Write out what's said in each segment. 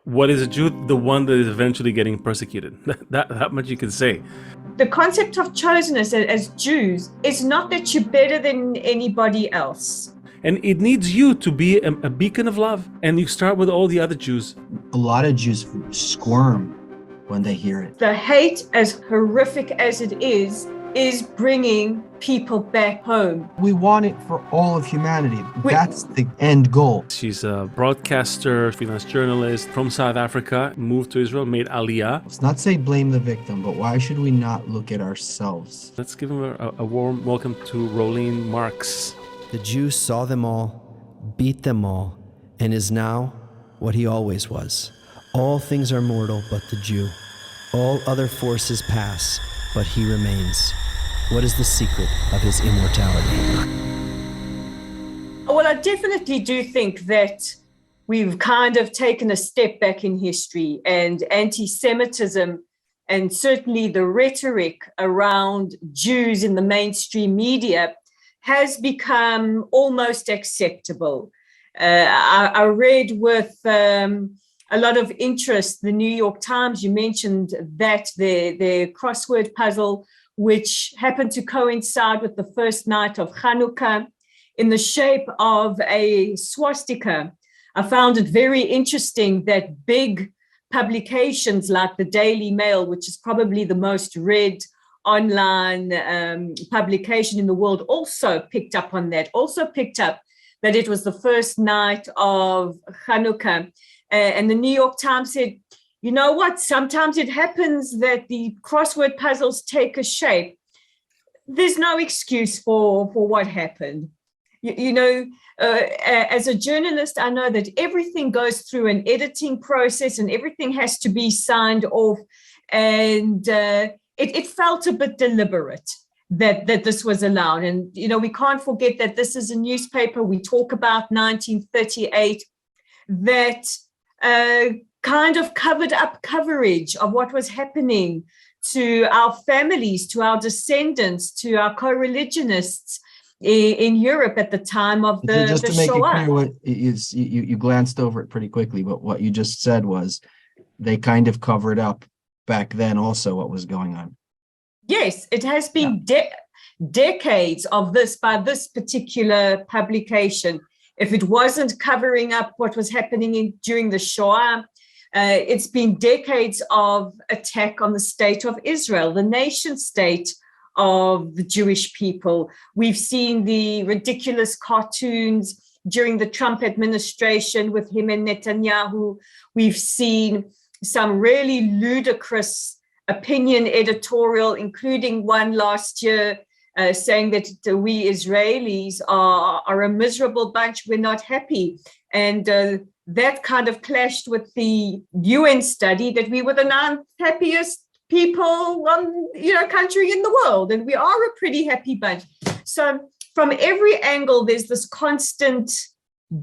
What is a Jew? The one that is eventually getting persecuted. That much you can say. The concept of chosenness as Jews is not that you're better than anybody else. And it needs you to be a beacon of love. And you start with all the other Jews. A lot of Jews squirm when they hear it. The hate, as horrific as it is bringing people back home. We want it for all of humanity. That's the end goal. She's a broadcaster, freelance journalist from South Africa, moved to Israel, made Aliyah. Let's not say blame the victim, but why should we not look at ourselves? Let's give him a warm welcome to Rolene Marks. The Jew saw them all, beat them all, and is now what he always was. All things are mortal but the Jew. All other forces pass, but he remains. What is the secret of his immortality? Well, I definitely do think that we've kind of taken a step back in history, and anti-Semitism and certainly the rhetoric around Jews in the mainstream media has become almost acceptable. I read with a lot of interest the New York Times. You mentioned that their crossword puzzle, which happened to coincide with the first night of Hanukkah, in the shape of a swastika. I found it very interesting that big publications like the Daily Mail, which is probably the most read online publication in the world, also picked up on that, also picked up that it was the first night of Hanukkah. And the New York Times said, you know what, sometimes it happens that the crossword puzzles take a shape. There's no excuse for what happened. As a journalist, I know that everything goes through an editing process and everything has to be signed off. And it felt a bit deliberate that this was allowed. And, we can't forget that this is a newspaper. We talk about 1938, that kind of covered up coverage of what was happening to our families, to our descendants, to our co-religionists in Europe at the time of the just to make Shoah. it clear, what is you glanced over it pretty quickly, but what you just said was they kind of covered up back then also what was going on. Yes, it has been decades of this by this particular publication. If it wasn't covering up what was happening during the Shoah, it's been decades of attack on the state of Israel, the nation state of the Jewish people. We've seen the ridiculous cartoons during the Trump administration with him and Netanyahu. We've seen some really ludicrous opinion editorial, including one last year saying that we Israelis are a miserable bunch, we're not happy. And that kind of clashed with the UN study that we were the non-happiest people, country in the world, and we are a pretty happy bunch. So from every angle, there's this constant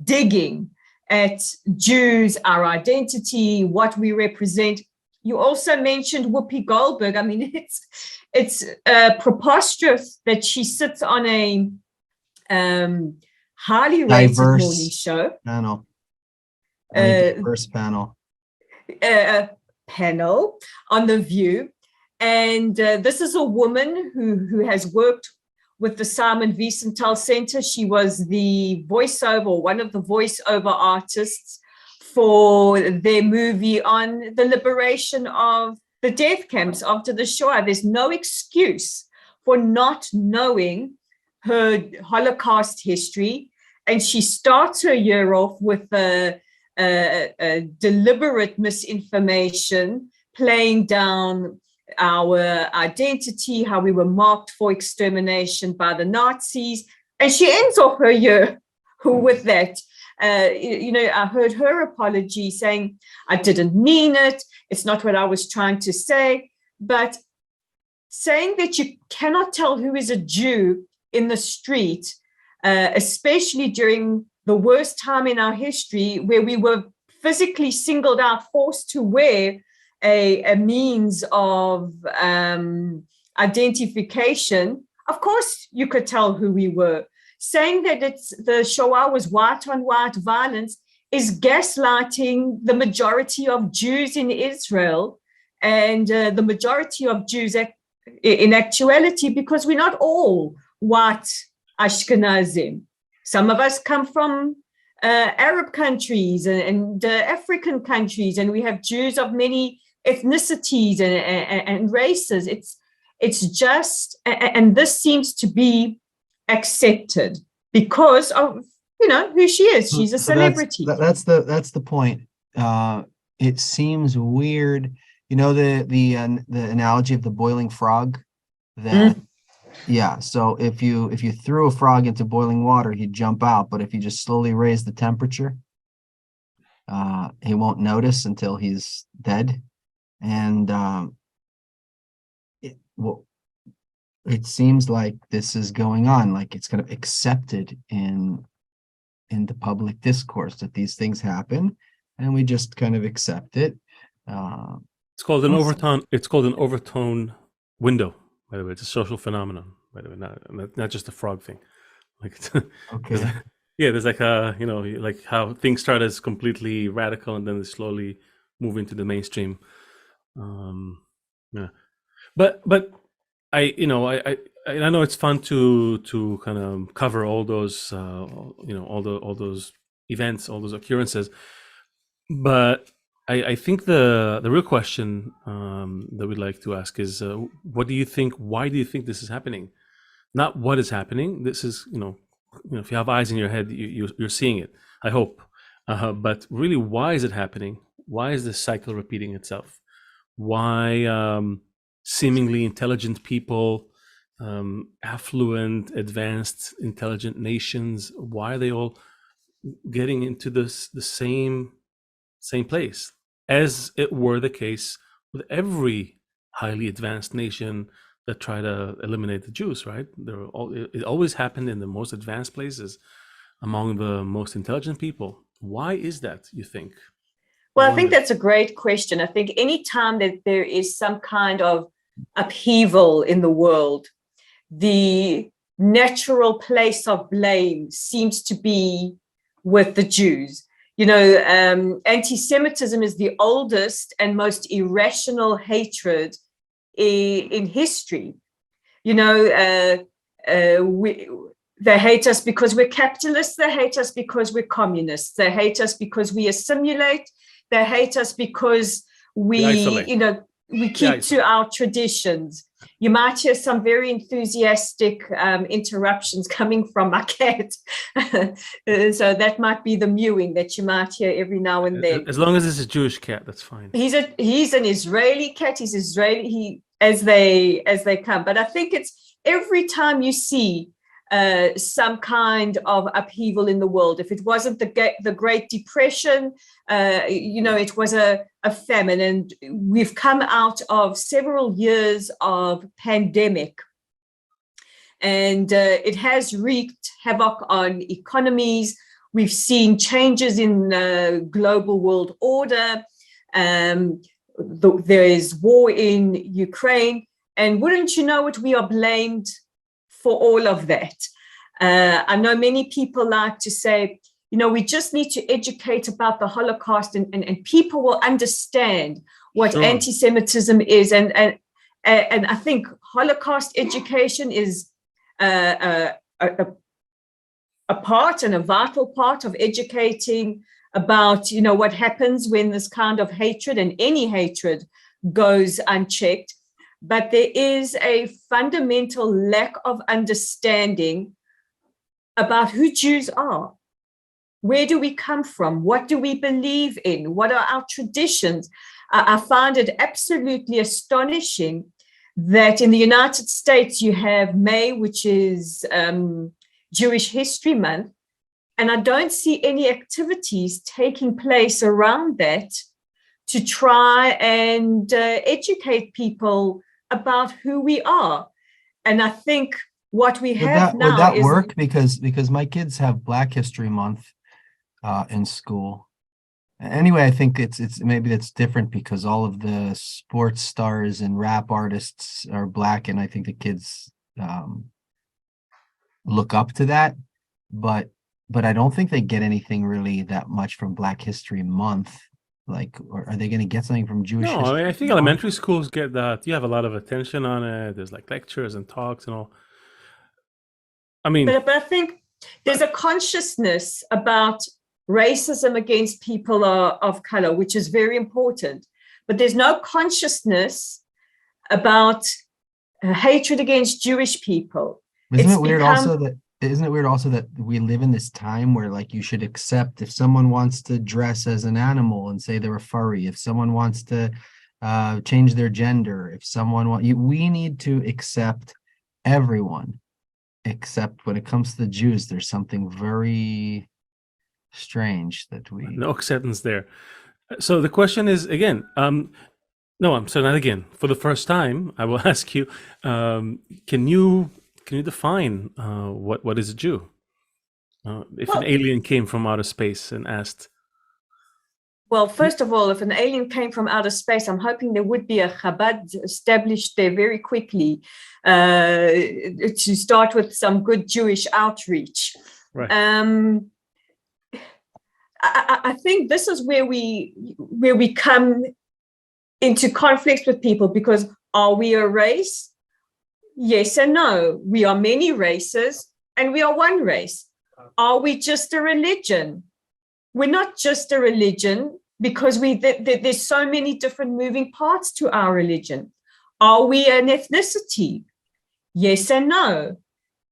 digging at Jews, our identity, what we represent. You also mentioned Whoopi Goldberg. I mean, it's preposterous that she sits on a highly rated morning show. Diverse panel. Panel on The View. And this is a woman who has worked with the Simon Wiesenthal Center. She was the voiceover, one of the voiceover artists for their movie on the liberation of the death camps after the Shoah. There's no excuse for not knowing her Holocaust history. And she starts her year off with a deliberate misinformation, playing down our identity, how we were marked for extermination by the Nazis. And she ends off her year with that. I heard her apology saying, I didn't mean it. It's not what I was trying to say. But saying that you cannot tell who is a Jew in the street, especially during the worst time in our history where we were physically singled out, forced to wear a means of identification, of course you could tell who we were. Saying that the Shoah was white on white violence is gaslighting the majority of Jews in Israel and the majority of Jews in actuality, because we're not all white Ashkenazim. Some of us come from Arab countries and African countries, and we have Jews of many ethnicities and races. It's just, and this seems to be accepted because of, you know, who she is. She's a celebrity. That's the point. It seems weird. You know, the analogy of the boiling frog, that yeah. So if you threw a frog into boiling water, he'd jump out. But if you just slowly raise the temperature, he won't notice until he's dead. And it seems like this is going on, like it's kind of accepted in the public discourse that these things happen, and we just kind of accept it. It's called an overtone. It's called an overtone window. By the way, it's a social phenomenon. By the way, not just a frog thing. Like, Okay. yeah, there's like you know, like how things start as completely radical and then they slowly move into the mainstream. Yeah, but I know it's fun to kind of cover all those you know, all those events, all those occurrences, but I think the real question that we'd like to ask is, what do you think? Why do you think this is happening? Not what is happening. This is, you know, if you have eyes in your head, you're seeing it. I hope, but really, why is it happening? Why is this cycle repeating itself? Why seemingly intelligent people, affluent, advanced, intelligent nations, why are they all getting into the same place, as it were the case with every highly advanced nation that try to eliminate the Jews, right? It always happened in the most advanced places, among the most intelligent people. Why is that, you think? Well, I think that's a great question. I think any time that there is some kind of upheaval in the world, the natural place of blame seems to be with the Jews. You know, anti-Semitism is the oldest and most irrational hatred in history. You know, they hate us because we're capitalists. They hate us because we're communists. They hate us because we assimilate. They hate us because we keep to our traditions. You might hear some very enthusiastic interruptions coming from my cat. So that might be the mewing that you might hear every now and then. As long as it's a Jewish cat, that's fine. He's an Israeli cat. He's Israeli as they come. But I think it's every time you see some kind of upheaval in the world. If it wasn't the Great Depression, it was a famine, and we've come out of several years of pandemic, and it has wreaked havoc on economies. We've seen changes in the global world order. There is war in Ukraine, and wouldn't you know it, we are blamed for all of that. I know many people like to say, we just need to educate about the Holocaust, and people will understand what anti-Semitism is. And I think Holocaust education is a part and a vital part of educating about, what happens when this kind of hatred, and any hatred, goes unchecked. But there is a fundamental lack of understanding about who Jews are. Where do we come from? What do we believe in? What are our traditions? I find it absolutely astonishing that in the United States you have May, which is Jewish History Month, and I don't see any activities taking place around that to try and educate people about who we are. And I think what we have now would that work? Because my kids have Black History Month in school. Anyway, I think it's maybe that's different because all of the sports stars and rap artists are Black, and I think the kids look up to that. But but I don't think they get anything really that much from Black History Month. Like, or are they going to get something from Jewish No, I History mean, I think Month? elementary schools get that. You have a lot of attention on it. There's like lectures and talks and all. I mean, But I think there's a consciousness about racism against people of color, which is very important. But there's no consciousness about hatred against Jewish people. Isn't it weird also that we live in this time where, like, you should accept if someone wants to dress as an animal and say they're a furry, if someone wants to change their gender, if someone we need to accept everyone, except when it comes to the Jews, there's something very strange that we no acceptance there. So the question is again, no, I'm sorry, not again. For the first time, I will ask you, can you define what is a Jew? If an alien came from outer space and asked. Well, first of all, if an alien came from outer space, I'm hoping there would be a Chabad established there very quickly to start with some good Jewish outreach. Right. I think this is where we come into conflicts with people, because are we a race? Yes and no. We are many races and we are one race. Are we just a religion? We're not just a religion, because there's so many different moving parts to our religion. Are we an ethnicity? Yes and no,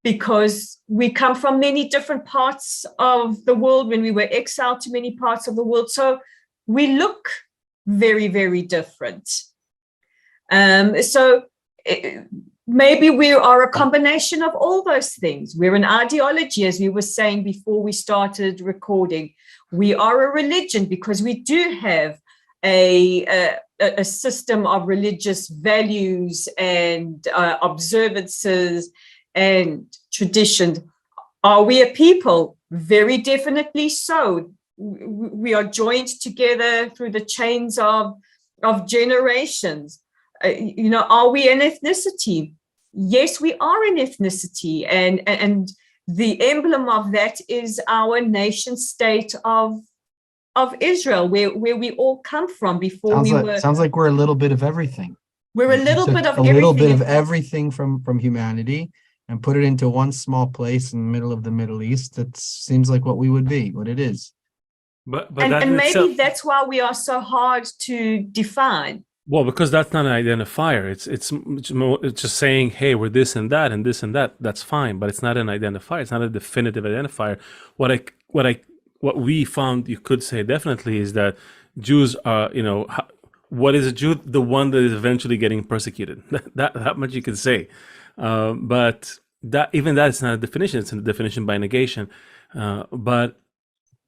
because we come from many different parts of the world when we were exiled to many parts of the world. So we look very, very different. Maybe we are a combination of all those things. We're an ideology, as we were saying before we started recording. We are a religion because we do have a system of religious values and observances and traditions. Are we a people? Very definitely so. We are joined together through the chains of generations. Are we an ethnicity? Yes, we are an ethnicity, and the emblem of that is our nation state of Israel, where we all come from before sounds like we're a little bit of everything. We're a little bit of everything. A little bit of everything. Everything from humanity, and put it into one small place in the middle of the Middle East. That seems like what we would be, what it is. But and maybe that's why we are so hard to define. Well, because that's not an identifier. It's just saying, hey, we're this and that and this and that. That's fine, but it's not an identifier. It's not a definitive identifier. What we found, you could say definitely, is that Jews are, what is a Jew? The one that is eventually getting persecuted. that much you could say. But that is not a definition. It's a definition by negation. But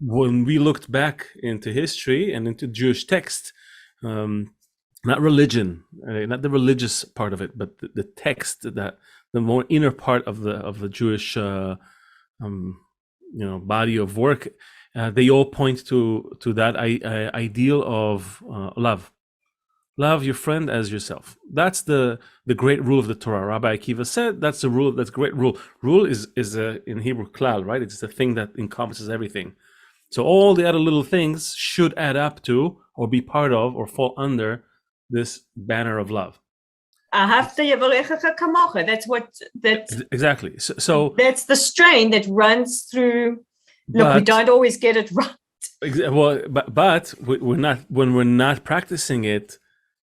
when we looked back into history and into Jewish text, not religion, not the religious part of it, but the text, that the more inner part of the Jewish body of work, they all point to that ideal of love. Love your friend as yourself. That's the great rule of the Torah. Rabbi Akiva said that's the rule. That's a great rule. Rule is in Hebrew klal, right? It's the thing that encompasses everything. So all the other little things should add up to, or be part of, or fall under this banner of love. That's exactly. So that's the strain that runs through. Look, we don't always get it right. Well, but we're not. When we're not practicing it,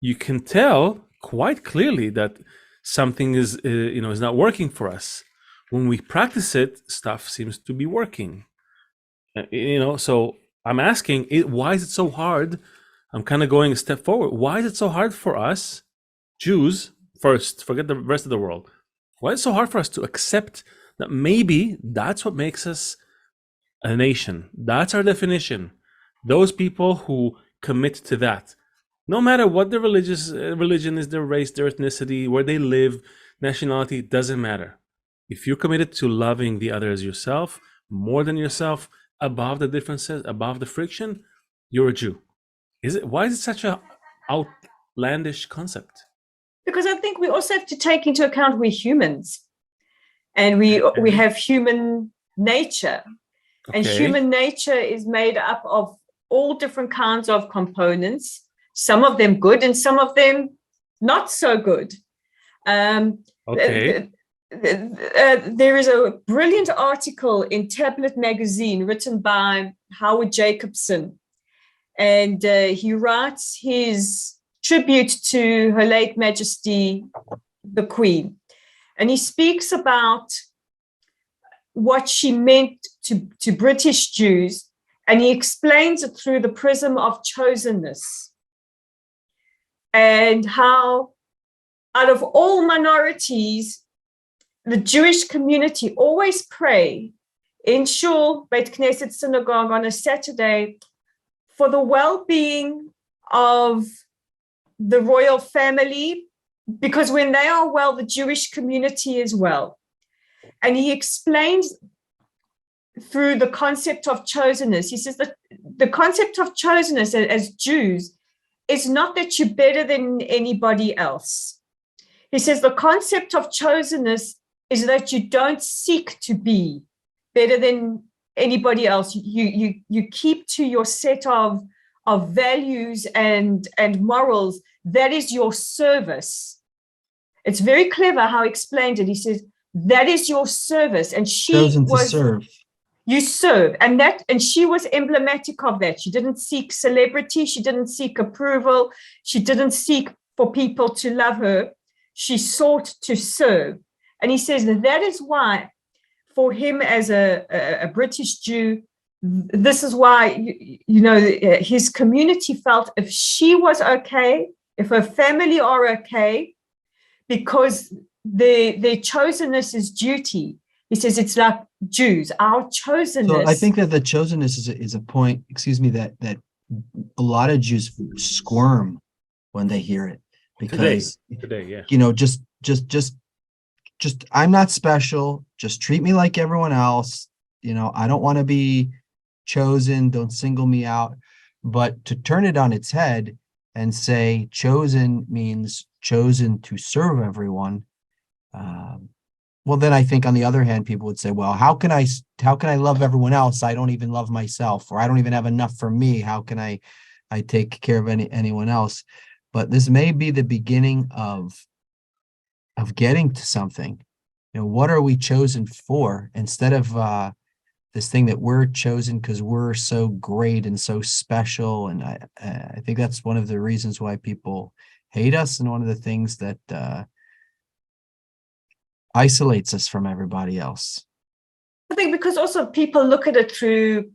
you can tell quite clearly that something is not working for us. When we practice it, stuff seems to be working. So I'm asking, why is it so hard? I'm kind of going a step forward. Why is it so hard for us, Jews, first, forget the rest of the world, why is it so hard for us to accept that maybe that's what makes us a nation? That's our definition. Those people who commit to that, no matter what their religion is, their race, their ethnicity, where they live, nationality, doesn't matter. If you're committed to loving the other as yourself, more than yourself, above the differences, above the friction, you're a Jew. Why is it such an outlandish concept? Because I think we also have to take into account we're humans, and we have human nature, And Okay. human nature is made up of all different kinds of components, some of them good and some of them not so good. Okay. There is a brilliant article in Tablet magazine written by Howard Jacobson, and he writes his tribute to Her Late Majesty, the Queen. And he speaks about what she meant to British Jews, and he explains it through the prism of chosenness, and how out of all minorities, the Jewish community always pray in Shul, Beit Knesset synagogue on a Saturday for the well-being of the royal family, because when they are well, the Jewish community is well. And he explains through the concept of chosenness. He says that the concept of chosenness as Jews is not that you're better than anybody else. He says the concept of chosenness is that you don't seek to be better than anybody else. You keep to your set of values and morals. That is your service. It's very clever how he explained it. He says, that is your service. And she Chosen to was serve. You serve, and she was emblematic of that. She didn't seek celebrity. She didn't seek approval. She didn't seek for people to love her. She sought to serve. And he says that is why, for him as a British Jew, this is why, his community felt if she was okay, if her family are okay, because their chosenness is duty. He says it's like Jews, our chosenness. So I think that the chosenness is a point, that a lot of Jews squirm when they hear it, because today, yeah. Just I'm not special. Just treat me like everyone else. I don't want to be chosen. Don't single me out. But to turn it on its head and say chosen means chosen to serve everyone. Well, then I think on the other hand, people would say, well, how can I love everyone else? I don't even love myself, or I don't even have enough for me. How can I take care of anyone else? But this may be the beginning of getting to something. What are we chosen for? Instead of this thing that we're chosen because we're so great and so special. And I think that's one of the reasons why people hate us, and one of the things that isolates us from everybody else. I think because also people look at it through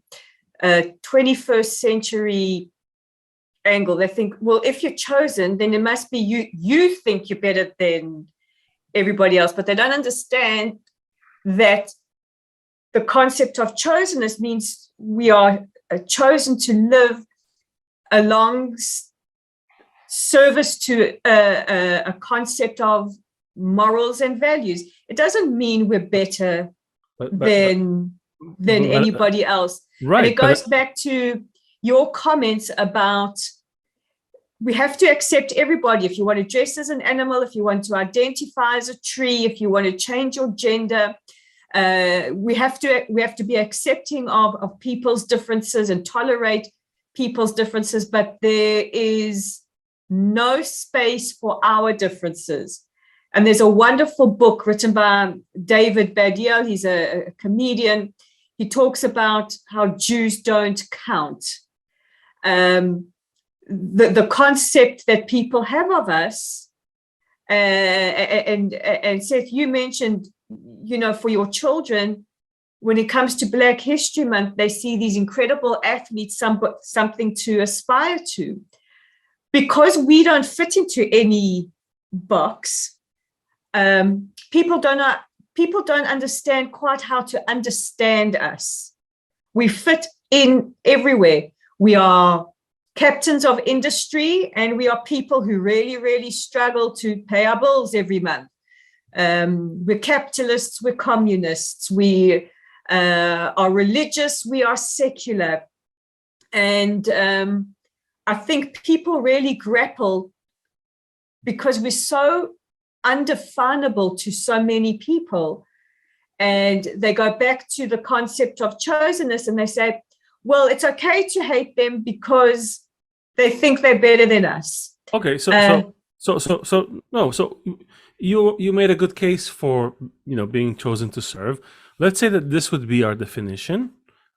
a 21st century angle. They think, well, if you're chosen, then it must be you think you're better than everybody else. But they don't understand that the concept of chosenness means we are chosen to live along service to a concept of morals and values. It doesn't mean we're better than anybody else. Right. And it goes back to your comments about we have to accept everybody. If you want to dress as an animal, if you want to identify as a tree, if you want to change your gender, we have to be accepting of people's differences and tolerate people's differences, but there is no space for our differences. And there's a wonderful book written by David Badiel. He's a comedian. He talks about how Jews don't count. The concept that people have of us, and Seth, you mentioned, for your children, when it comes to Black History Month, they see these incredible athletes, something to aspire to. Because we don't fit into any box, people don't understand quite how to understand us. We fit in everywhere. We are captains of industry, and we are people who really, really struggle to pay our bills every month. We're capitalists, we're communists, we are religious, we are secular. And I think people really grapple because we're so undefinable to so many people. and they go back to the concept of chosenness, and they say, well, it's okay to hate them because they think they're better than us. Okay, so you made a good case for being chosen to serve. Let's say that this would be our definition,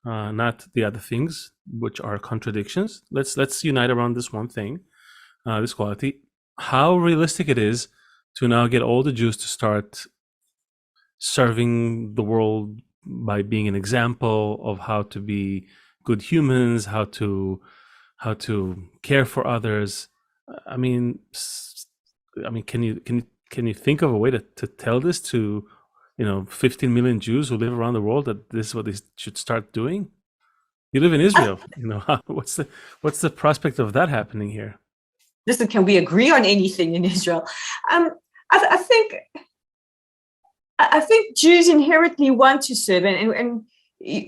not the other things which are contradictions. Let's unite around this one thing, this quality. How realistic it is to now get all the Jews to start serving the world by being an example of how to be good humans, how to care for others. I mean, can you think of a way to tell this to 15 million Jews who live around the world that this is what they should start doing? You live in Israel, what's the prospect of that happening here? Listen, can we agree on anything in Israel? I think Jews inherently want to serve, and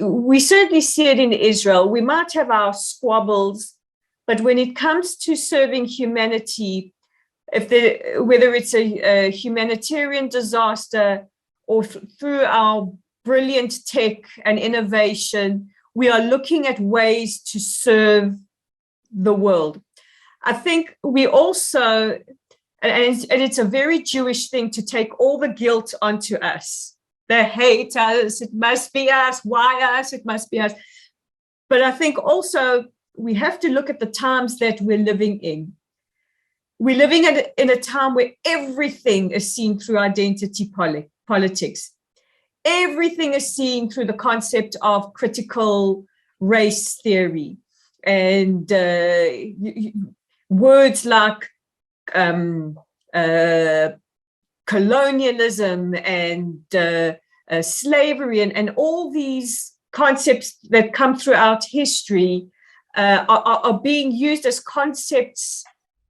we certainly see it in Israel. We might have our squabbles, but when it comes to serving humanity, whether it's a humanitarian disaster or through our brilliant tech and innovation, we are looking at ways to serve the world. I think we also, and it's a very Jewish thing to take all the guilt onto us. They hate us, it must be us, why us, it must be us. But I think also we have to look at the times that we're living in. We're living in a time where everything is seen through identity politics. Everything is seen through the concept of critical race theory, and words like colonialism and slavery and all these concepts that come throughout history are being used as concepts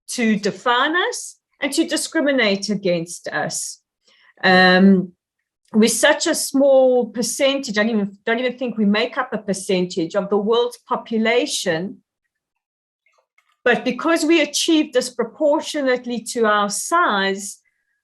to define us and to discriminate against us. We're such a small percentage, I don't even think we make up a percentage of the world's population. But because we achieve disproportionately to our size,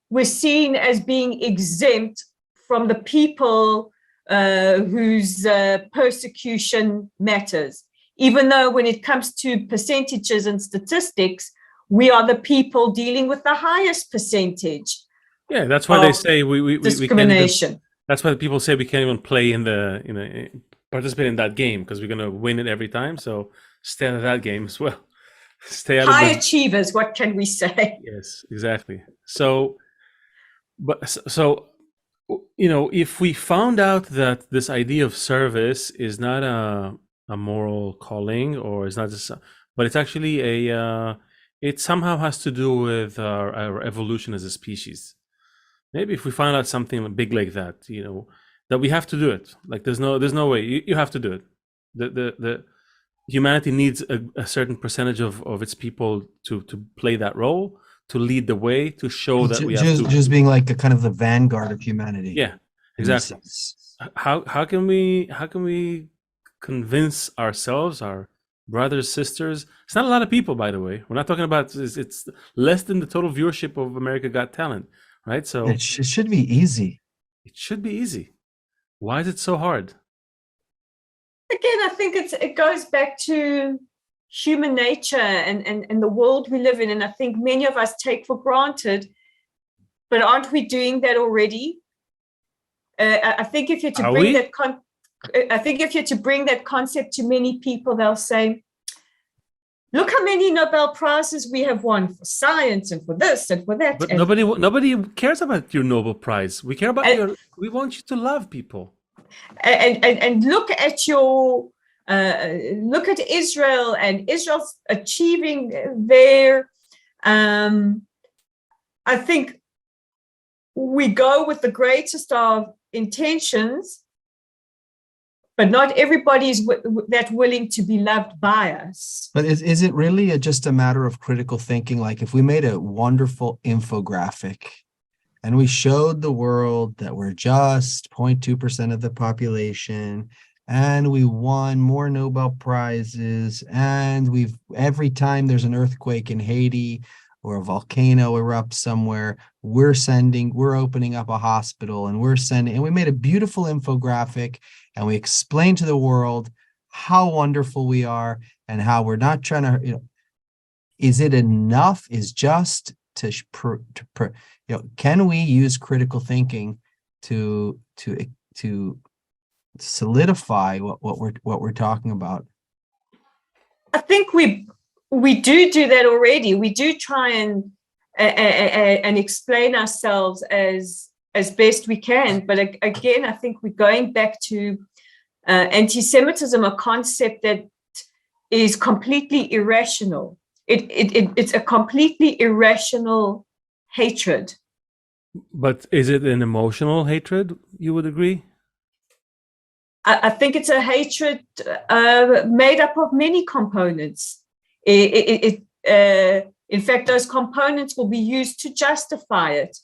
we're seen as being exempt from the people whose persecution matters. Even though when it comes to percentages and statistics, we are the people dealing with the highest percentage. Yeah, that's why they say we discrimination. We can't even, that's why people say we can't even play in participate in that game because we're going to win it every time. So stay out of that game as well. Stay out High of achievers, what can we say? Yes, exactly. So if we found out that this idea of service is not a moral calling, or is not just, but it's actually it somehow has to do with our evolution as a species. Maybe if we find out something big like that, that we have to do it. Like there's no way you have to do it. The humanity needs a certain percentage of its people to play that role, to lead the way, to show that we have to. Just being like a kind of the vanguard of humanity. Yeah, exactly. How can we convince ourselves, our brothers, sisters? It's not a lot of people, by the way. We're not talking about, it's less than the total viewership of America Got Talent, right? So it should be easy. It should be easy. Why is it so hard? Again, I think it goes back to human nature and the world we live in. And I think many of us take for granted, but aren't we doing that already? I think if you're to bring that concept to many people, they'll say, look how many Nobel Prizes we have won for science and for this and for that. But nobody cares about your Nobel Prize. We care about we want you to love people. And look at look at Israel and Israel's achieving their, I think we go with the greatest of intentions, but not everybody is that willing to be loved by us. But is it really just a matter of critical thinking? Like if we made a wonderful infographic and we showed the world that we're just 0.2% of the population, and we won more Nobel Prizes, and every time there's an earthquake in Haiti, or a volcano erupts somewhere, we're opening up a hospital, and and we made a beautiful infographic, and we explained to the world how wonderful we are and how we're not trying to, is it enough? Is just to can we use critical thinking to solidify what we're talking about? I think we do that already. We do try and explain ourselves as best we can. But again, I think we're going back to anti-Semitism, a concept that is completely irrational. It's a completely irrational hatred. But is it an emotional hatred, you would agree? I think it's a hatred made up of many components. In fact, those components will be used to justify it.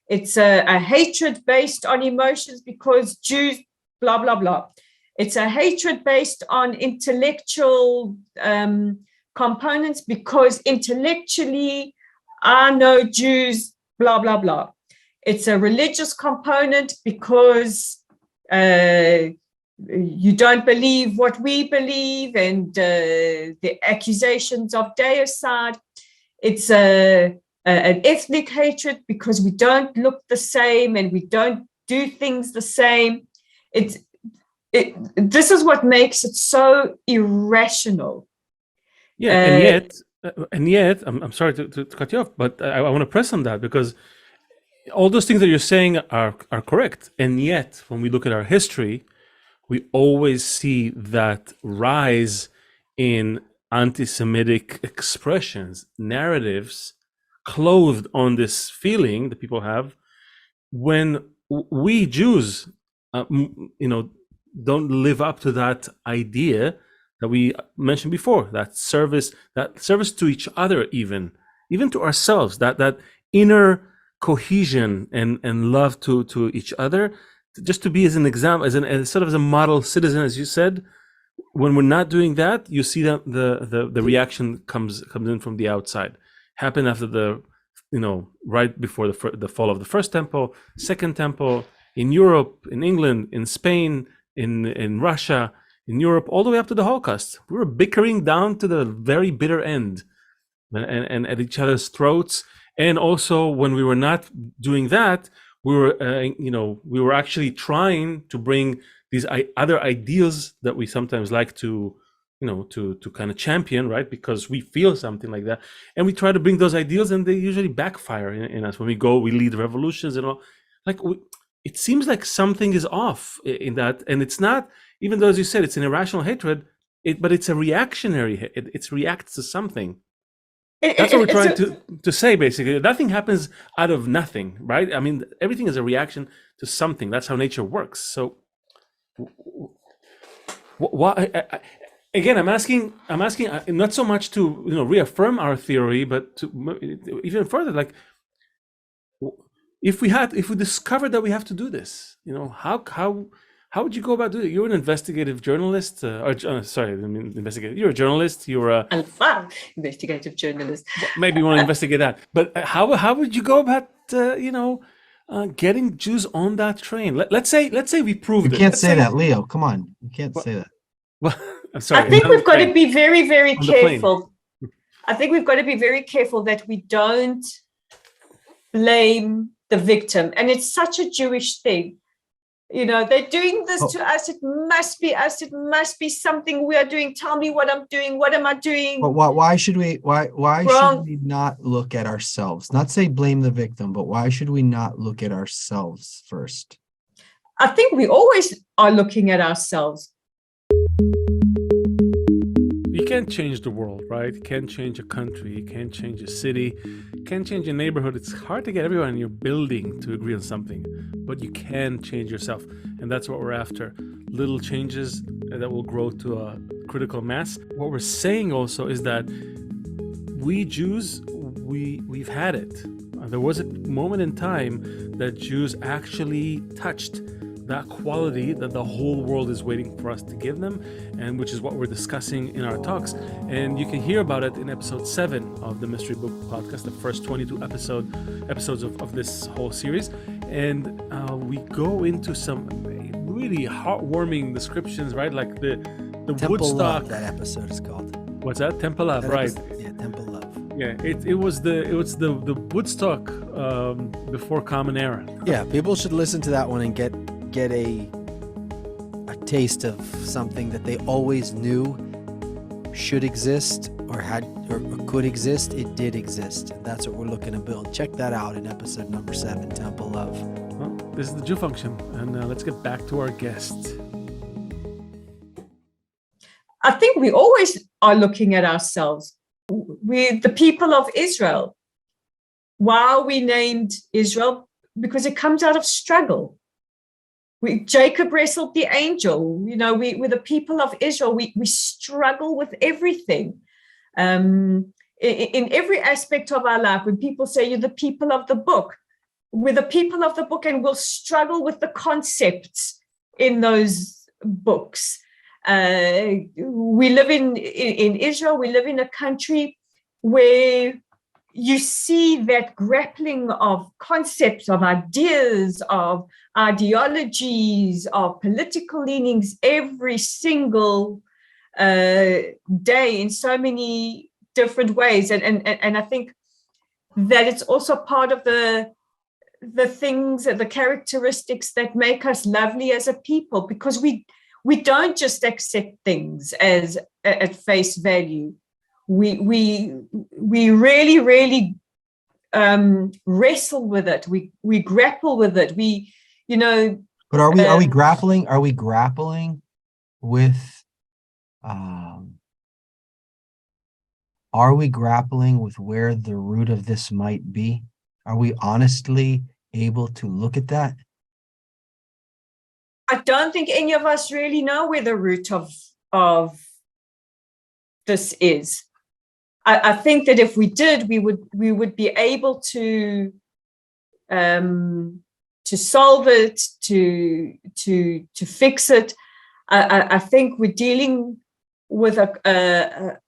It's a hatred based on emotions because Jews, blah, blah, blah. It's a hatred based on intellectual components because intellectually I know Jews, blah, blah, blah. It's a religious component because you don't believe what we believe, and the accusations of deicide. It's an ethnic hatred because we don't look the same and we don't do things the same. This is what makes it so irrational. Yeah, and yet, I'm sorry to cut you off, but I want to press on that, because all those things that you're saying are correct. And yet, when we look at our history, we always see that rise in anti-Semitic expressions, narratives, clothed on this feeling that people have when we Jews, don't live up to that idea that we mentioned before, that service to each other, even to ourselves, that inner cohesion and love to each other, just to be as an example, as sort of as a model citizen, as you said. When we're not doing that, you see that the reaction comes in from the outside. Happened after right before the fall of the first temple, second temple, in Europe, in England, in Spain, in Russia, in Europe, all the way up to the Holocaust. We were bickering down to the very bitter end, and at each other's throats. And also, when we were not doing that, we were actually trying to bring these other ideals that we sometimes like to kind of champion, right? Because we feel something like that, and we try to bring those ideals, and they usually backfire in us. When we lead revolutions and all, it seems like something is off in that, and it's not. Even though, as you said, it's an irrational hatred, but it's a reactionary. It reacts to something. That's what we're trying to say, basically. Nothing happens out of nothing, right? I mean, everything is a reaction to something. That's how nature works. So, again, I'm asking not so much to reaffirm our theory, but to even further, if we discovered that we have to do this, how would you go about doing it? You're an investigative journalist, you're a journalist. You're a investigative journalist. Maybe you want to investigate that. But how would you go about, getting Jews on that train? Let's say we proved it. You can't say that, Leo. Come on, you can't say that. Well, I'm sorry. I think we've got to be very, very careful. I think we've got to be very careful that we don't blame the victim, and it's such a Jewish thing. They're doing this to us. It must be us. It must be something we are doing. Tell me what I'm doing. What am I doing? But why should we? Why should we not look at ourselves? Not say blame the victim, but why should we not look at ourselves first? I think we always are looking at ourselves. You can't change the world, right? You can't change a country. You can't change a city. You can't change a neighborhood. It's hard to get everyone in your building to agree on something, but you can change yourself. And that's what we're after. Little changes that will grow to a critical mass. What we're saying also is that we Jews, we've had it. There was a moment in time that Jews actually touched that quality that the whole world is waiting for us to give them, and which is what we're discussing in our talks. And you can hear about it in episode 7 of the Mystery Book podcast, the first 22 episodes of this whole series. And we go into some really heartwarming descriptions, right? Like the Temple Woodstock. Love, that episode is called. What's that? Temple Love, right? Yeah, Temple Love. Yeah, it was the Woodstock before Common Era. Yeah, people should listen to that one and get a taste of something that they always knew should exist or could exist. It did exist. That's what we're looking to build. Check that out in episode number 7, Temple Love. Well, this is the Jew Function, and let's get back to our guests. I think we always are looking at ourselves. We're the people of Israel. Why are we named Israel? Because it comes out of struggle. Jacob wrestled the angel. We're the people of Israel. We struggle with everything. In every aspect of our life, when people say you're the people of the book, we're the people of the book, and we'll struggle with the concepts in those books. We live in Israel. We live in a country where you see that grappling of concepts, of ideas, of ideologies, of political leanings every single day in so many different ways. And I think that it's also part of the things, the characteristics that make us lovely as a people, because we don't just accept things as at face value. We really, really wrestle with it. We grapple with it. But are we grappling? Are we grappling with? Are we grappling with where the root of this might be? Are we honestly able to look at that? I don't think any of us really know where the root of this is. I think that if we did, we would be able to solve it, to fix it. I think we're dealing with a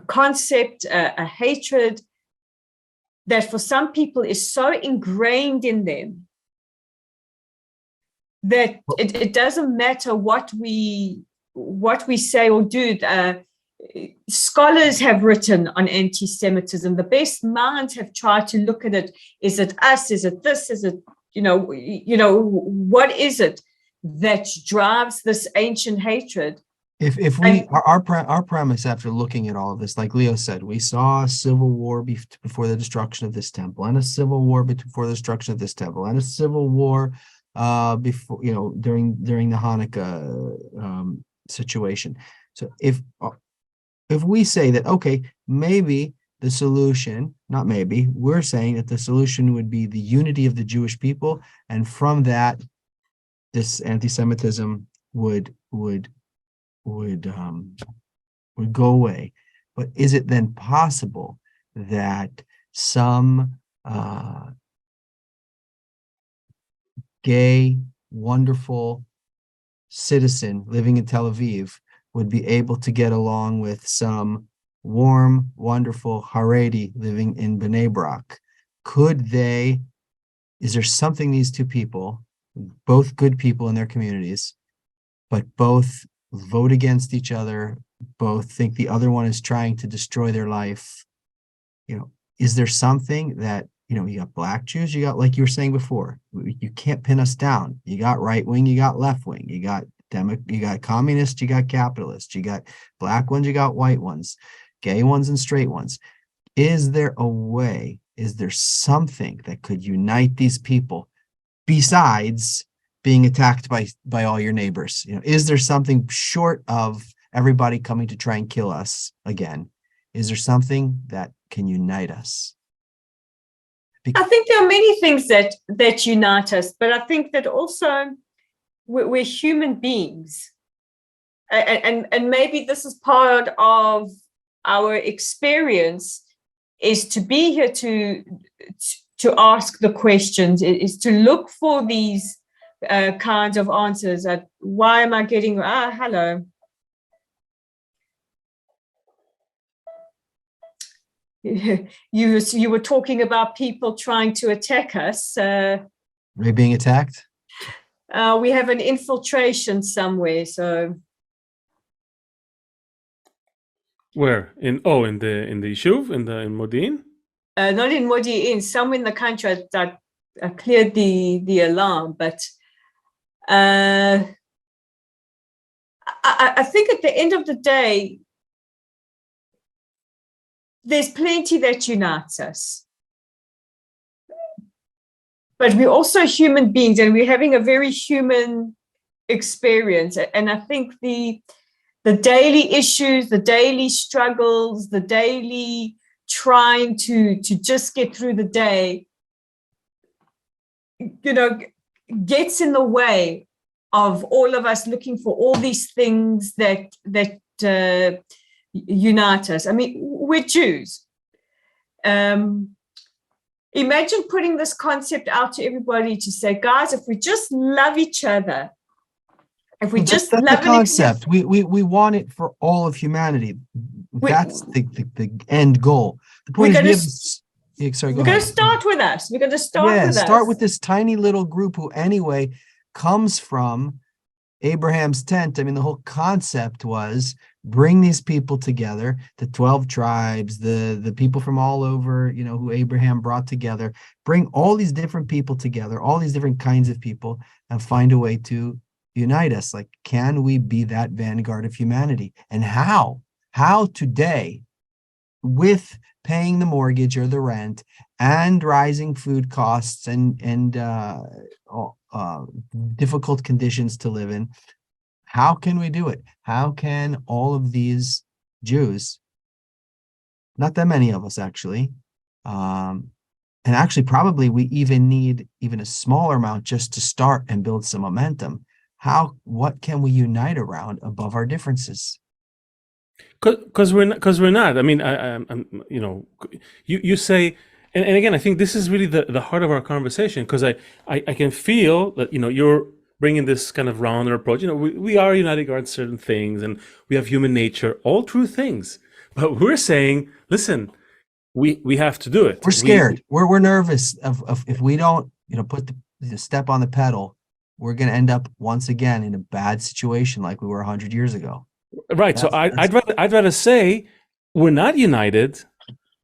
concept, a hatred that for some people is so ingrained in them that it doesn't matter what we say or do. Scholars have written on anti-Semitism. The best minds have tried to look at it. Is it us? Is it this? Is it, what is it that drives this ancient hatred? If we our premise after looking at all of this, like Leo said, we saw a civil war before the destruction of this temple, and a civil war before the destruction of this temple, and a civil war before, during the Hanukkah situation. So if we say that, okay, maybe the solution, not maybe, we're saying that the solution would be the unity of the Jewish people, and from that, this anti-Semitism would go away. But is it then possible that some gay, wonderful citizen living in Tel Aviv would be able to get along with some warm, wonderful Haredi living in Bnei Brak? Is there something these two people, both good people in their communities, but both vote against each other, both think the other one is trying to destroy their life? Is there something that, you got black Jews, you got, like you were saying before, you can't pin us down. You got right wing, you got left wing, you got communists, you got capitalists, you got black ones, you got white ones, gay ones and straight ones. Is there a way, is there something that could unite these people besides being attacked by all your neighbors? Is there something short of everybody coming to try and kill us again? Is there something that can unite us? I think there are many things that unite us, but I think that also we're human beings, and maybe this is part of our experience, is to be here to ask the questions, is to look for these kinds of answers. Why am I getting, hello. You were talking about people trying to attack us. Are we being attacked? We have an infiltration somewhere, so. Where? In the Yishuv, in Modi'in? Not in Modi'in, somewhere in the country. I cleared the alarm, but I think at the end of the day, there's plenty that unites us. But we're also human beings, and we're having a very human experience. And I think the daily issues, the daily struggles, the daily trying to just get through the day, gets in the way of all of us looking for all these things that unite us. I mean, we're Jews. Imagine putting this concept out to everybody to say, guys, if we just love each other, if we just that's love the concept, we want it for all of humanity. That's the end goal. The point is, we're going to start with us. We're going to start with us. Start with this tiny little group who anyway comes from Abraham's tent. I mean, the whole concept was bring these people together, the 12 tribes, the people from all over, who Abraham brought together, bring all these different people together, all these different kinds of people, and find a way to unite us. Like, can we be that vanguard of humanity? And how today, with paying the mortgage or the rent and rising food costs and difficult conditions to live in, how can we do it? How can all of these Jews, not that many of us actually, and actually probably we even need even a smaller amount just to start and build some momentum. What can we unite around above our differences? Because we're not. I mean, you say, and again, I think this is really the heart of our conversation, because I can feel that you're bringing this kind of rounder approach. We are united around certain things, and we have human nature, all true things. But we're saying, listen, we have to do it. We're scared. We're nervous of if we don't put the step on the pedal, we're going to end up once again in a bad situation like we were 100 years ago. Right. So I'd rather say we're not united.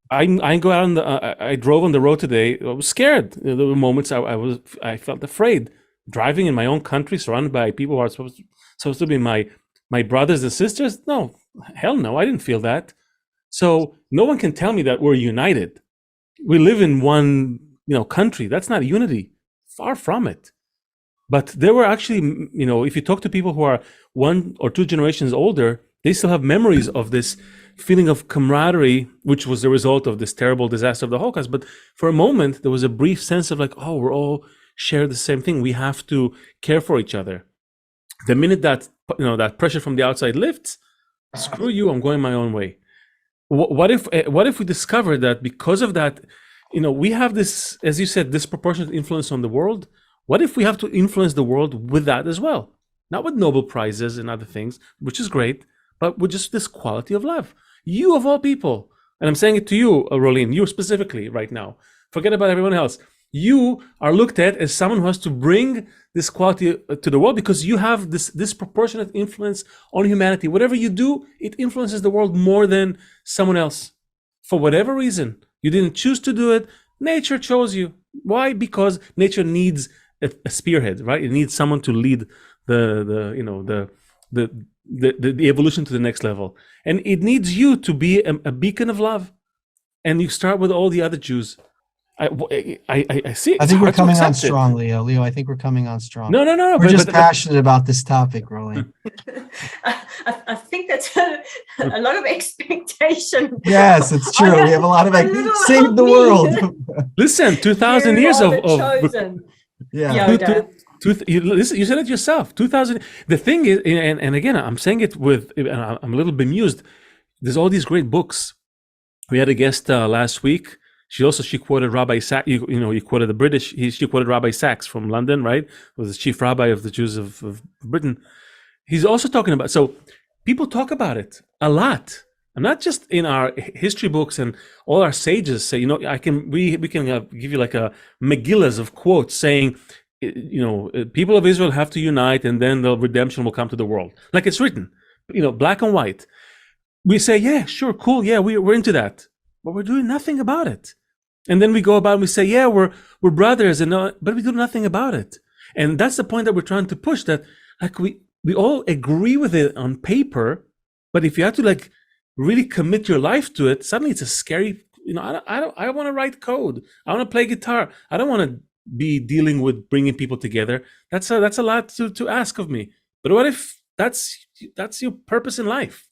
I go out I drove on the road today. I was scared. There were moments I felt afraid driving in my own country, surrounded by people who are supposed to be my brothers and sisters. No, hell no, I didn't feel that. So no one can tell me that we're united. We live in one country. That's not unity. Far from it. But there were actually, if you talk to people who are 1 or 2 generations older, they still have memories of this feeling of camaraderie, which was the result of this terrible disaster of the Holocaust. But for a moment, there was a brief sense of like, oh, we're all share the same thing. We have to care for each other. The minute that that pressure from the outside lifts, screw you, I'm going my own way. What if we discover that because of that, we have this, as you said, disproportionate influence on the world? What if we have to influence the world with that as well? Not with Nobel Prizes and other things, which is great, but with just this quality of love. You of all people, and I'm saying it to you, Rolene, you specifically right now, forget about everyone else. You are looked at as someone who has to bring this quality to the world because you have this disproportionate influence on humanity. Whatever you do, it influences the world more than someone else. For whatever reason, you didn't choose to do it. Nature chose you. Why? Because nature needs a spearhead, right? It needs someone to lead the evolution to the next level, and it needs you to be a beacon of love. And you start with all the other Jews. I see. I think we're coming on strong, Leo. I think we're coming on strong. No. We're just passionate about this topic, Rolene. I think that's a lot of expectation. Yes, it's true. We have a lot of save the world. Listen, 2,000 years of yeah. You said it yourself. 2,000. The thing is, and again, I'm saying it with, I'm a little bemused. There's all these great books. We had a guest last week. She quoted Rabbi Sachs. You quoted the British. She quoted Rabbi Sachs from London, right? Was the chief rabbi of the Jews of Britain. He's also talking about. So people talk about it a lot, and not just in our history books, and all our sages say. We can give you like a Megillas of quotes saying, people of Israel have to unite, and then the redemption will come to the world, like it's written, black and white. We say, yeah, sure, cool, yeah, we're into that, but we're doing nothing about it. And then we go about and we say, yeah, we're brothers, but we do nothing about it. And that's the point that we're trying to push. That like we all agree with it on paper, but if you have to like really commit your life to it, suddenly it's a scary. I want to write code. I want to play guitar. I don't want to be dealing with bringing people together. That's a lot to ask of me. But what if that's your purpose in life?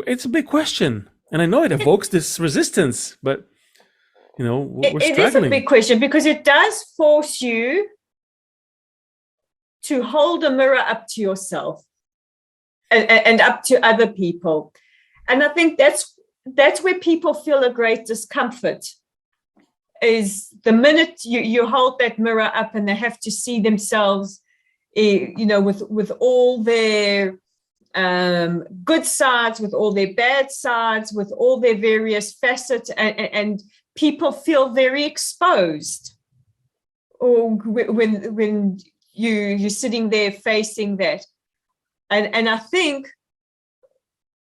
It's a big question, and I know it evokes this resistance, but we're struggling. It is a big question because it does force you to hold a mirror up to yourself and up to other people. And I think that's where people feel a great discomfort, is the minute you hold that mirror up and they have to see themselves, with all their good sides, with all their bad sides, with all their various facets, and people feel very exposed. Or when you're sitting there facing that, and I think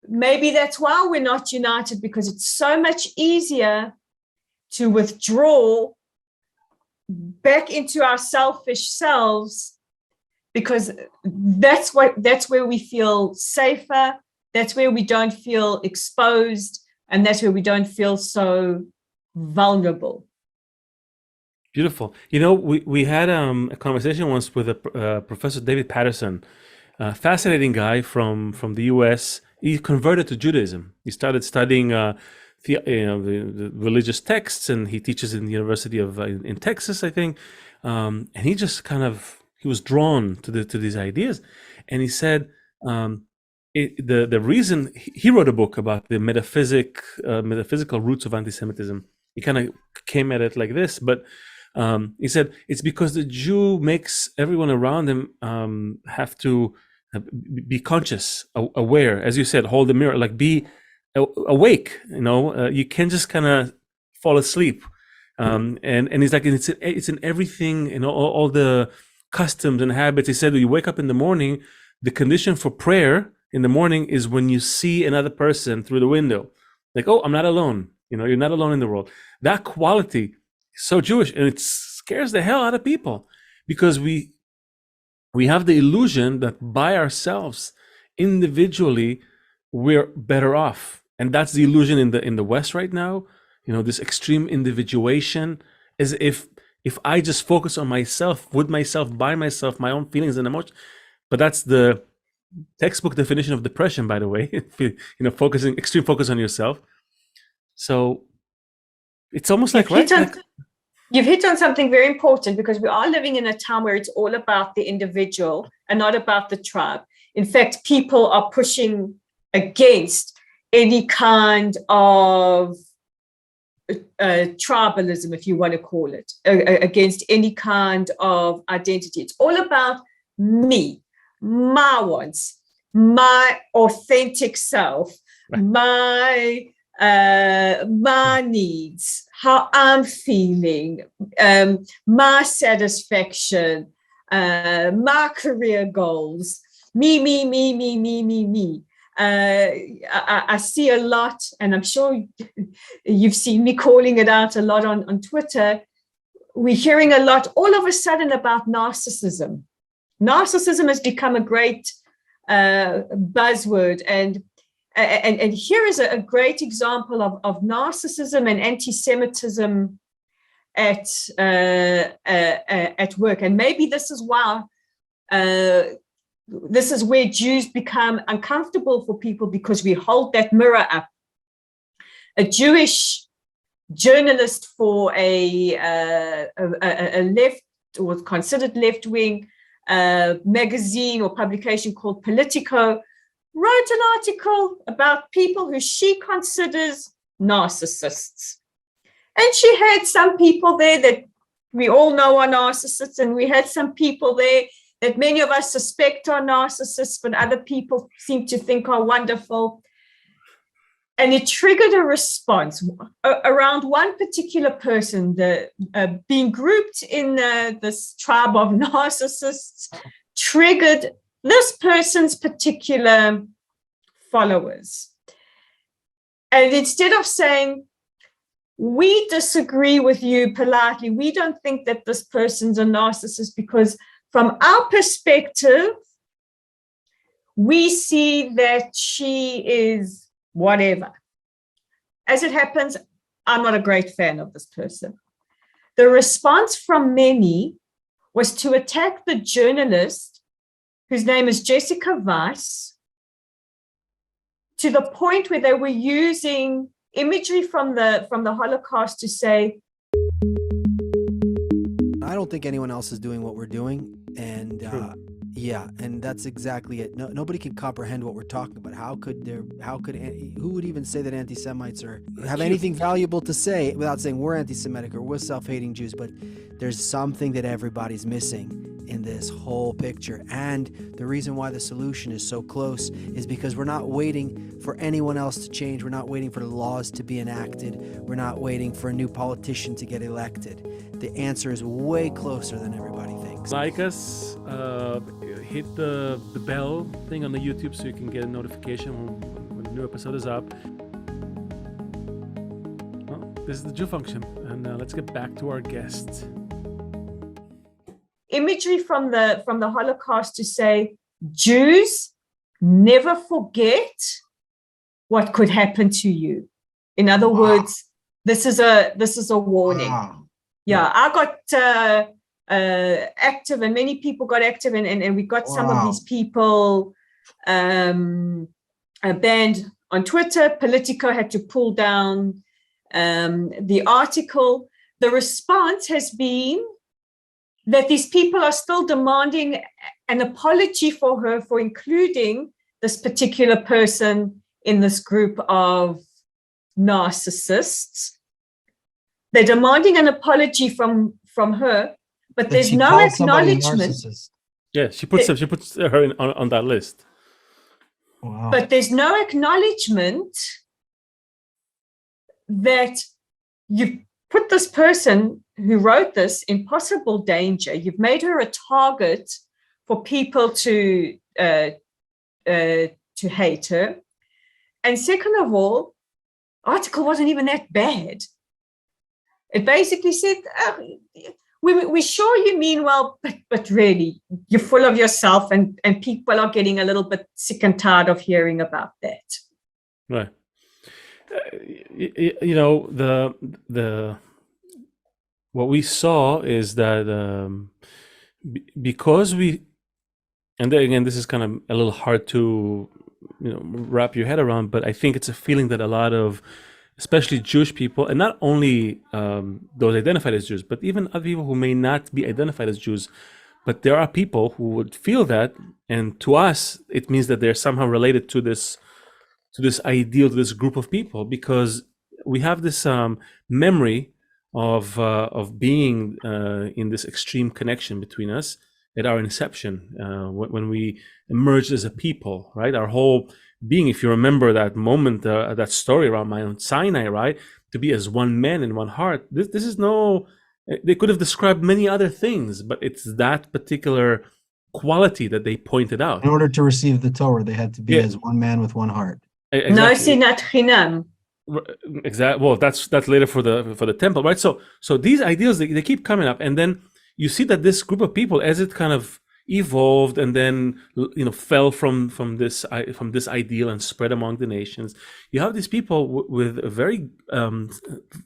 maybe that's why we're not united, because it's so much easier to withdraw back into our selfish selves, because that's where we feel safer, that's where we don't feel exposed, and that's where we don't feel so vulnerable. Beautiful. We had a conversation once with Professor David Patterson, a fascinating guy from the US. He converted to Judaism. He started studying the religious texts, and he teaches in the University of in Texas, I think. And he just he was drawn to these ideas, and he said the reason he wrote a book about the metaphysical roots of anti-Semitism. He kind of came at it like this, but he said it's because the Jew makes everyone around him have to be conscious, aware, as you said, hold the mirror, like be awake. You can't just kind of fall asleep. And he's like, it's in everything, all the customs and habits. He said, when you wake up in the morning, the condition for prayer in the morning is when you see another person through the window, like, oh, I'm not alone. You're not alone in the world. That quality is so Jewish, and it scares the hell out of people, because we have the illusion that by ourselves, individually, we're better off. And that's the illusion in the West right now. This extreme individuation, as if I just focus on myself, with myself, by myself, my own feelings and emotions. But that's the textbook definition of depression, by the way. Extreme focus on yourself. So it's almost you've hit on something very important, because we are living in a time where it's all about the individual and not about the tribe. In fact, people are pushing against any kind of tribalism, if you want to call it, against any kind of identity. It's all about me, my wants, my authentic self, right. My needs, how I'm feeling, my satisfaction, my career goals, me. I see a lot, and I'm sure you've seen me calling it out a lot on Twitter. We're hearing a lot all of a sudden about narcissism. Narcissism has become a great buzzword, and here is a great example of narcissism and anti-Semitism at work. And maybe this is why this is where Jews become uncomfortable for people, because we hold that mirror up. A Jewish journalist for a left, or considered left-wing magazine or publication called Politico, wrote an article about people who she considers narcissists. And she had some people there that we all know are narcissists, and we had some people there that many of us suspect are narcissists, but other people seem to think are wonderful. And it triggered a response around one particular person, being grouped in this tribe of narcissists, triggered this person's particular followers. And instead of saying, we disagree with you politely, we don't think that this person's a narcissist because from our perspective, we see that she is whatever. As it happens, I'm not a great fan of this person. The response from many was to attack the journalist, whose name is Jessica Weiss, to the point where they were using imagery from the Holocaust to say, I don't think anyone else is doing what we're doing. And yeah, and that's exactly it. Nobody can comprehend what we're talking about. Who would even say that anti-Semites have anything valuable to say without saying we're anti-Semitic or we're self-hating Jews? But there's something that everybody's missing in this whole picture. And the reason why the solution is so close is because we're not waiting for anyone else to change. We're not waiting for the laws to be enacted. We're not waiting for a new politician to get elected. The answer is way closer than everybody thinks. Like us, hit the bell thing on the YouTube so you can get a notification when a new episode is up. Well, this is the Jew function, and let's get back to our guest. Imagery from the Holocaust to say, Jews, never forget what could happen to you. In other words, this is a warning. Wow. Yeah, I got active, and many people got active, and we got some of these people banned on Twitter. Politico had to pull down the article. The response has been that these people are still demanding an apology for her for including this particular person in this group of narcissists. They're demanding an apology from her, but there's no acknowledgement. Yeah, she puts her on that list. Wow. But there's no acknowledgement that you've put this person who wrote this in possible danger. You've made her a target for people to hate her. And second of all, article wasn't even that bad. It basically said, we're sure you mean well, but really, you're full of yourself, and people are getting a little bit sick and tired of hearing about that. Right. You know, the what we saw is that because we, and then again, this is kind of a little hard to wrap your head around, but I think it's a feeling that a lot of, especially Jewish people, and not only those identified as Jews, but even other people who may not be identified as Jews, but there are people who would feel that, and to us, it means that they're somehow related to this ideal, to this group of people, because we have this memory of being in this extreme connection between us at our inception, when we emerged as a people, right? Our whole being, if you remember that moment, that story around Mount Sinai, right? To be as one man in one heart. This is no, they could have described many other things, but it's that particular quality that they pointed out. In order to receive the Torah, they had to be as one man with one heart. Exactly. No sinat chinam. Exactly. Well, that's later for the temple, right? So these ideals they keep coming up, and then you see that this group of people, as it kind of evolved and then fell from this ideal and spread among the nations, you have these people with a very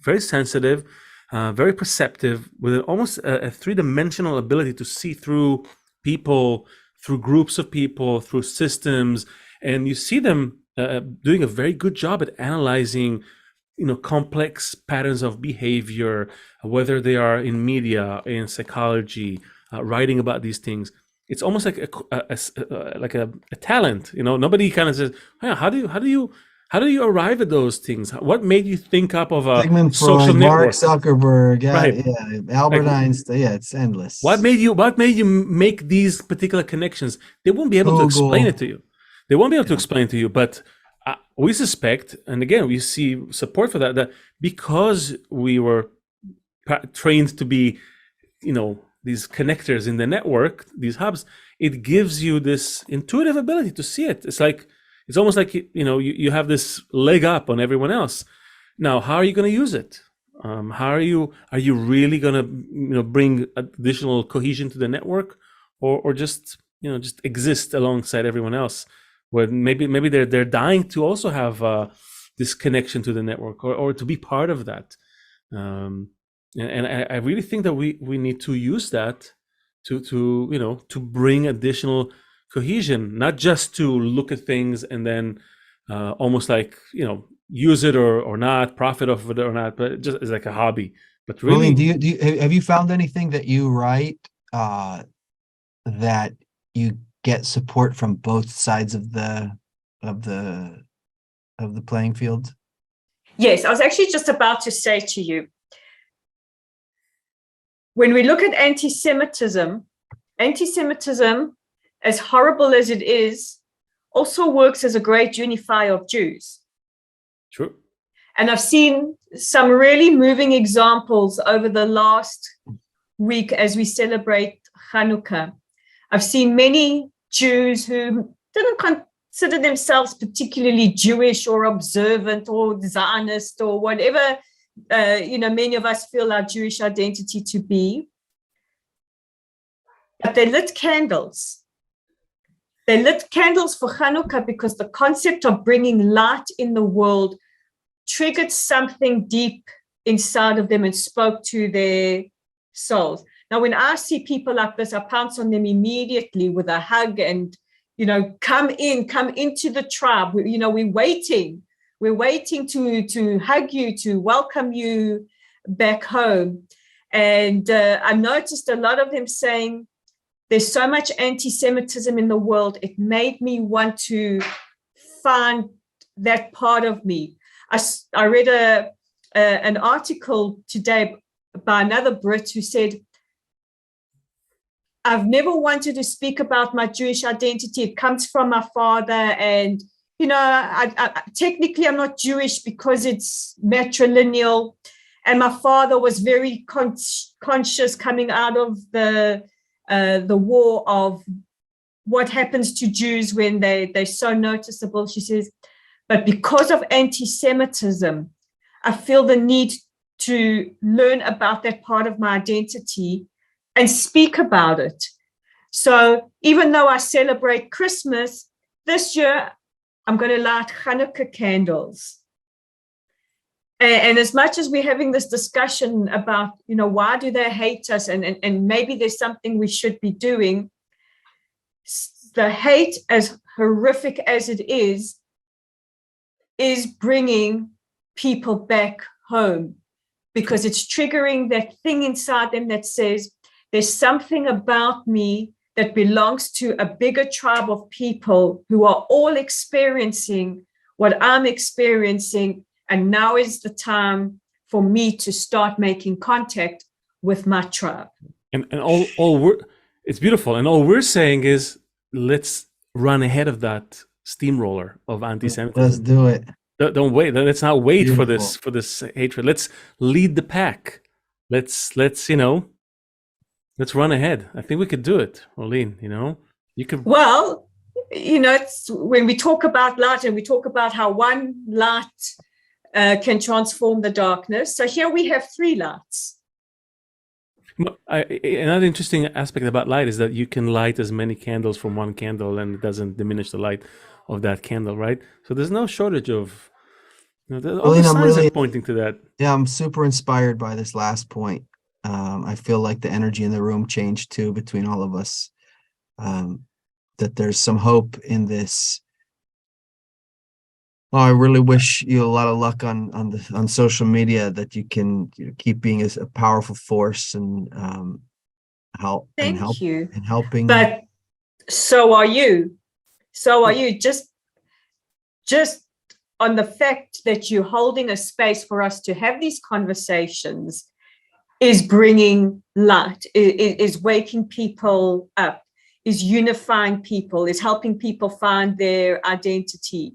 very sensitive, very perceptive, with almost a three-dimensional ability to see through people, through groups of people, through systems, and you see them doing a very good job at analyzing complex patterns of behavior, whether they are in media, in psychology, writing about these things. It's almost like a talent. Nobody kind of says, how do how do you arrive at those things? What made you think up of a Sigmund social Freud, Mark network? Zuckerberg, Right. Albert Like, Einstein. Yeah, it's endless. what made you make these particular connections? They won't be able to explain it to you. They won't be able to explain to you, but we suspect, and again, we see support for that because we were trained to be, these connectors in the network, these hubs, it gives you this intuitive ability to see it. It's almost like, you have this leg up on everyone else. Now, how are you going to use it? How are you really going to, bring additional cohesion to the network, or just exist alongside everyone else, where maybe they're dying to also have this connection to the network, or to be part of that. And I really think that we need to use that to bring additional cohesion, not just to look at things and then almost like, use it or not, profit off of it or not, but just as like a hobby. But really, Rolene, have you found anything that you write that you get support from both sides of the playing field? Yes, I was actually just about to say to you, when we look at anti-Semitism, as horrible as it is, also works as a great unifier of Jews. true. And I've seen some really moving examples over the last week as we celebrate Hanukkah. I've seen many Jews who didn't consider themselves particularly Jewish or observant or Zionist or whatever, many of us feel our Jewish identity to be. But they lit candles. They lit candles for Hanukkah because the concept of bringing light in the world triggered something deep inside of them and spoke to their souls. Now, when I see people like this, I pounce on them immediately with a hug and, come into the tribe. We're waiting to hug you, to welcome you back home. And I noticed a lot of them saying, there's so much anti-Semitism in the world. It made me want to find that part of me. I read an article today by another Brit who said, I've never wanted to speak about my Jewish identity. It comes from my father. And, technically I'm not Jewish because it's matrilineal. And my father was very conscious coming out of the war of what happens to Jews when they're so noticeable. She says, but because of anti-Semitism, I feel the need to learn about that part of my identity and speak about it. So even though I celebrate Christmas, this year I'm going to light Hanukkah candles. And as much as we're having this discussion about, why do they hate us? And maybe there's something we should be doing. The hate, as horrific as it is bringing people back home, because it's triggering that thing inside them that says, there's something about me that belongs to a bigger tribe of people who are all experiencing what I'm experiencing. And now is the time for me to start making contact with my tribe. And it's beautiful. And all we're saying is, let's run ahead of that steamroller of anti-Semitism. Let's do it. Don't wait. Let's not wait Beautiful. for this hatred. Let's lead the pack. Let's run ahead. I think we could do it, Rolene. You could. Well, it's when we talk about light and we talk about how one light can transform the darkness. So here we have three lights. Another interesting aspect about light is that you can light as many candles from one candle and it doesn't diminish the light of that candle, right? So there's no shortage of, all the signs are pointing to that. Yeah, I'm super inspired by this last point. I feel like the energy in the room changed too between all of us. That there's some hope in this. Oh, I really wish you a lot of luck on social media, that you can keep being a powerful force and Thank you. and helping. But so are you. Just on the fact that you're holding a space for us to have these conversations is bringing light, is waking people up, is unifying people, is helping people find their identity.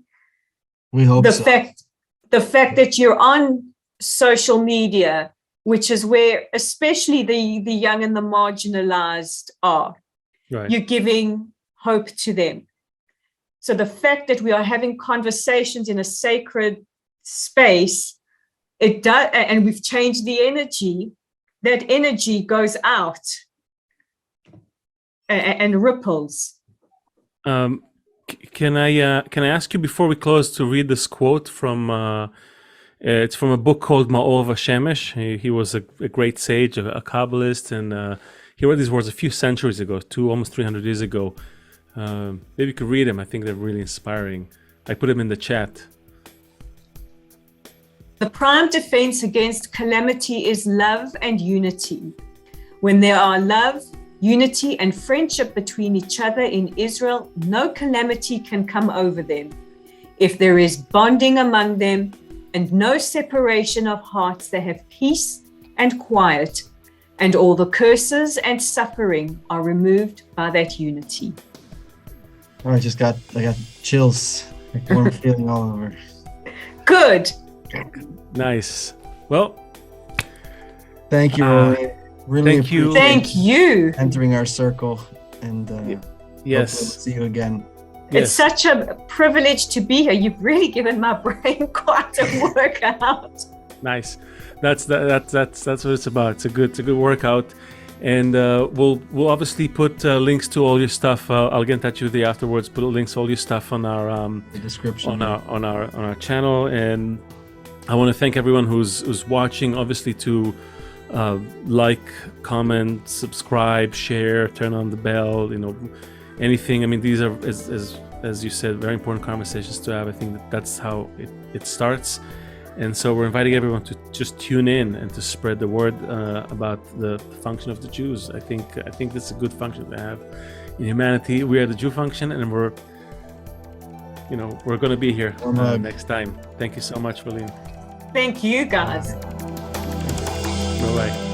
We hope The so. fact that you're on social media, which is where especially the young and the marginalized are, Right. you're giving hope to them. So the fact that we are having conversations in a sacred space, it does, and we've changed the energy, that energy goes out and ripples. Can I ask you before we close to read this quote from it's from a book called Ma'or Vashemesh. He was a great sage, a Kabbalist, and he wrote these words a few centuries ago, almost 300 years ago. Maybe you could read them. I think they're really inspiring. I put them in the chat. The prime defense against calamity is love and unity. When there are love, unity, and friendship between each other in Israel, no calamity can come over them. If there is bonding among them and no separation of hearts, they have peace and quiet, and all the curses and suffering are removed by that unity. Oh, I got chills, like warm feeling all over. Good. Nice. Well, Thank you, Rolene. Really thank you. appreciate Thank you. entering our circle, and yes. hopefully we'll see you again. It's such a privilege to be here. You've really given my brain quite a workout. Nice. That's what it's about. It's a good workout, and we'll obviously put links to all your stuff. I'll get in touch with you afterwards. Put links to all your stuff on our The description. on our channel, and I want to thank everyone who's watching. Obviously, to like, comment, subscribe, share, turn on the bell. Anything. I mean, these are as you said, very important conversations to have. I think that's how it starts. And so we're inviting everyone to just tune in and to spread the word about the function of the Jews. I think this is a good function to have in humanity. We are the Jew function, and we're going to be here next time. Thank you so much, Rolene. Thank you, guys. Bye-bye.